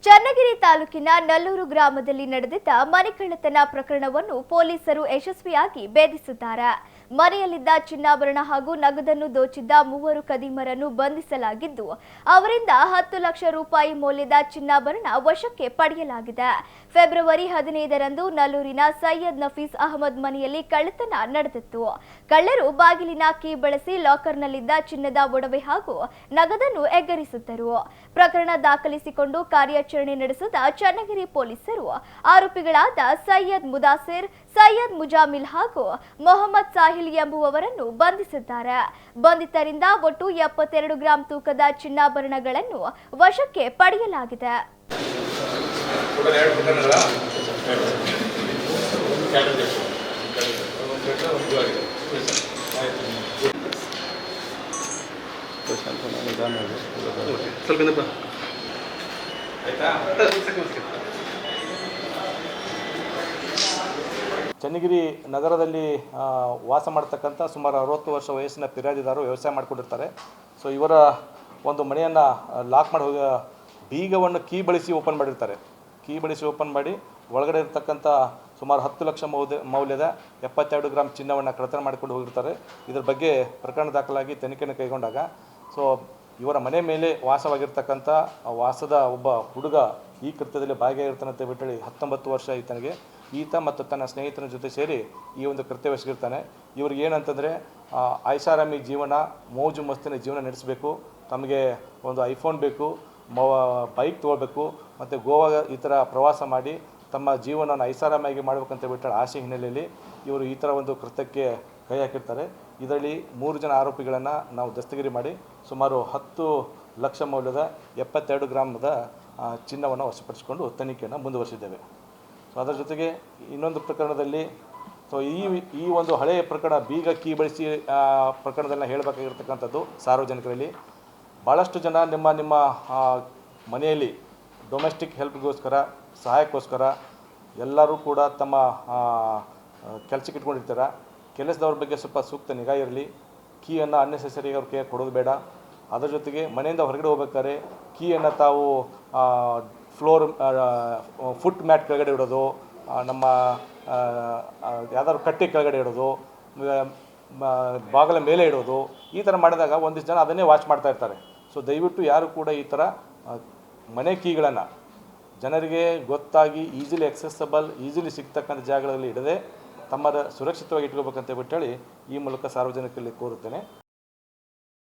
ಚನ್ನಗಿರಿ ತಾಲೂಕಿನ ನಲ್ಲೂರು ಗ್ರಾಮದಲ್ಲಿ ನಡೆದಿದ್ದ ಮನೆಕಳ್ಳತನ ಪ್ರಕರಣವನ್ನು ಪೊಲೀಸರು ಯಶಸ್ವಿಯಾಗಿ ಭೇದಿಸಿದ್ದಾರೆ. ಮನೆಯಲ್ಲಿದ್ದ ಚಿನ್ನಾಭರಣ ಹಾಗೂ ನಗದನ್ನು ದೋಚಿದ್ದ 3 ಕದೀಮರನ್ನು ಬಂಧಿಸಲಾಗಿದ್ದು, ಅವರಿಂದ 10 ಲಕ್ಷ ರೂಪಾಯಿ ಮೌಲ್ಯದ ಚಿನ್ನಾಭರಣ ವಶಕ್ಕೆ ಪಡೆಯಲಾಗಿದೆ. ಫೆಬ್ರವರಿ 15ರಂದು ನಲ್ಲೂರಿನ ಸೈಯದ್ ನಫೀಸ್ ಅಹಮದ್ ಮನೆಯಲ್ಲಿ ಕಳ್ಳತನ ನಡೆದಿತ್ತು. ಕಳ್ಳರು ಬಾಗಿಲಿನ ಕೀ ಬಳಸಿ ಲಾಕರ್ನಲ್ಲಿದ್ದ ಚಿನ್ನದ ಒಡವೆ ಹಾಗೂ ನಗದನ್ನು ಎಗರಿಸಿದ್ದರು. ಪ್ರಕರಣ ದಾಖಲಿಸಿಕೊಂಡು ಕಾರ್ಯಾಚರಣೆ ನಡೆಸಿದ ಚನ್ನಗಿರಿ ಪೊಲೀಸರು ಆರೋಪಿಗಳಾದ ಸೈಯದ್ ಮುದಾಸಿರ್, ಸೈಯದ್ ಮುಜಾಮಿಲ್ ಹಾಗೂ ಮೊಹಮ್ಮದ್ ಸಾಹಿಲ್ ಎಂಬುವವರನ್ನು ಬಂಧಿಸಿದ್ದಾರೆ. ಬಂಧಿತರಿಂದ ಒಟ್ಟು 72 ಗ್ರಾಂ ತೂಕದ ಚಿನ್ನಾಭರಣಗಳನ್ನು ವಶಕ್ಕೆ ಪಡೆಯಲಾಗಿದೆ. ಚನ್ನಗಿರಿ ನಗರದಲ್ಲಿ ವಾಸ ಮಾಡ್ತಕ್ಕಂಥ ಸುಮಾರು 60 ವರ್ಷ ವಯಸ್ಸಿನ ಫಿರ್ಯಾದಿದಾರರು ವ್ಯವಸಾಯ ಮಾಡಿಕೊಂಡಿರ್ತಾರೆ. ಸೊ ಇವರ ಒಂದು ಮನೆಯನ್ನು ಲಾಕ್ ಮಾಡಿ ಹೋಗಿ ಬೀಗವನ್ನು ಕೀ ಬಳಸಿ ಓಪನ್ ಮಾಡಿರ್ತಾರೆ. ಕೀ ಬಳಸಿ ಓಪನ್ ಮಾಡಿ ಒಳಗಡೆ ಇರತಕ್ಕಂಥ ಸುಮಾರು 10 ಲಕ್ಷ ಮೌಲ್ಯದ 72 ಗ್ರಾಂ ಚಿನ್ನವನ್ನು ಕಳ್ಳತನ ಮಾಡಿಕೊಂಡು ಹೋಗಿರ್ತಾರೆ. ಇದರ ಬಗ್ಗೆ ಪ್ರಕರಣ ದಾಖಲಾಗಿ ತನಿಖೆಯನ್ನು ಕೈಗೊಂಡಾಗ ಇವರ ಮನೆ ಮೇಲೆ ವಾಸವಾಗಿರ್ತಕ್ಕಂಥ ವಾಸದ ಒಬ್ಬ ಹುಡುಗ ಈ ಕೃತ್ಯದಲ್ಲಿ ಭಾಗಿಯಾಗಿರ್ತಾನೆ ಅಂತ ಬಿಟ್ಟು 19 ವರ್ಷ ಈತನಿಗೆ ಈತ ಮತ್ತು ತನ್ನ ಸ್ನೇಹಿತನ ಜೊತೆ ಸೇರಿ ಈ ಒಂದು ಕೃತ್ಯವೆಸಗಿರ್ತಾನೆ. ಇವ್ರಿಗೆ ಏನಂತಂದರೆ ಐಷಾರಾಮಿ ಜೀವನ, ಮೋಜು ಮಸ್ತಿನ ಜೀವನ ನಡೆಸಬೇಕು, ತಮಗೆ ಒಂದು ಐಫೋನ್ ಬೇಕು, ಬೈಕ್ ತೊಗೊಳ್ಬೇಕು ಮತ್ತು ಗೋವಾ ಈ ಥರ ಪ್ರವಾಸ ಮಾಡಿ ತಮ್ಮ ಜೀವನವನ್ನು ಐಷಾರಾಮಿಯಾಗಿ ಮಾಡಬೇಕಂತ ಬಿಟ್ಟು ಆಸೆ ಹಿನ್ನೆಲೆಯಲ್ಲಿ ಇವರು ಈ ಥರ ಒಂದು ಕೃತ್ಯಕ್ಕೆ ಕೈ ಹಾಕಿರ್ತಾರೆ. ಇದರಲ್ಲಿ 3 ಜನ ಆರೋಪಿಗಳನ್ನು ನಾವು ದಸ್ತಗಿರಿ ಮಾಡಿ ಸುಮಾರು 10 ಲಕ್ಷ ಮೌಲ್ಯದ 72 ಗ್ರಾಮದ ಚಿನ್ನವನ್ನು ವಶಪಡಿಸಿಕೊಂಡು ತನಿಖೆಯನ್ನು ಮುಂದುವರಿಸಿದ್ದೇವೆ. ಸೊ ಅದರ ಜೊತೆಗೆ ಇನ್ನೊಂದು ಪ್ರಕರಣದಲ್ಲಿ ಈ ಒಂದು ಹಳೆಯ ಪ್ರಕರಣ ಬೀಗ ಕೀ ಬಳಸಿ ಪ್ರಕರಣದಲ್ಲಿ ಹೇಳಬೇಕಾಗಿರ್ತಕ್ಕಂಥದ್ದು ಸಾರ್ವಜನಿಕರಲ್ಲಿ ಭಾಳಷ್ಟು ಜನ ನಿಮ್ಮ ಮನೆಯಲ್ಲಿ ಡೊಮೆಸ್ಟಿಕ್ ಹೆಲ್ಪ್ಗೋಸ್ಕರ ಸಹಾಯಕ್ಕೋಸ್ಕರ ಎಲ್ಲರೂ ಕೂಡ ತಮ್ಮ ಕೆಲಸಕ್ಕೆ ಇಟ್ಕೊಂಡಿರ್ತಾರೆ. ಕೆಲಸದವ್ರ ಬಗ್ಗೆ ಸ್ವಲ್ಪ ಸೂಕ್ತ ನಿಗಾ ಇರಲಿ. ಕೀಯನ್ನು ಅನ್ನೆಸೆಸರಿ ಅವ್ರ ಕೈಯಾಗಿ ಕೊಡೋದು ಬೇಡ. ಅದರ ಜೊತೆಗೆ ಮನೆಯಿಂದ ಹೊರಗಡೆ ಹೋಗ್ಬೇಕಾದ್ರೆ ಕೀಯನ್ನು ತಾವು ಫುಟ್ ಮ್ಯಾಟ್ ಕೆಳಗಡೆ ಇಡೋದು, ನಮ್ಮ ಯಾವ್ದಾದ್ರು ಕಟ್ಟೆ ಕೆಳಗಡೆ ಇಡೋದು, ಬಾಗಿಲ ಮೇಲೆ ಇಡೋದು, ಈ ಥರ ಮಾಡಿದಾಗ ಒಂದಿಷ್ಟು ಜನ ಅದನ್ನೇ ವಾಚ್ ಮಾಡ್ತಾ ಇರ್ತಾರೆ. ಸೊ ದಯವಿಟ್ಟು ಯಾರು ಕೂಡ ಈ ಥರ ಮನೆ ಕೀಗಳನ್ನು ಜನರಿಗೆ ಗೊತ್ತಾಗಿ ಈಸಿಲಿ ಎಕ್ಸೆಸಬಲ್, ಈಸಿಲಿ ಸಿಗ್ತಕ್ಕಂಥ ಜಾಗಗಳಲ್ಲಿ ಇಡದೆ ತಮ್ಮ ಸುರಕ್ಷಿತವಾಗಿ ಇಟ್ಕೋಬೇಕಂತ ಬಿಟ್ಟೇಳಿ ಈ ಮೂಲಕ ಸಾರ್ವಜನಿಕರಲ್ಲಿ ಕೋರುತ್ತೇನೆ.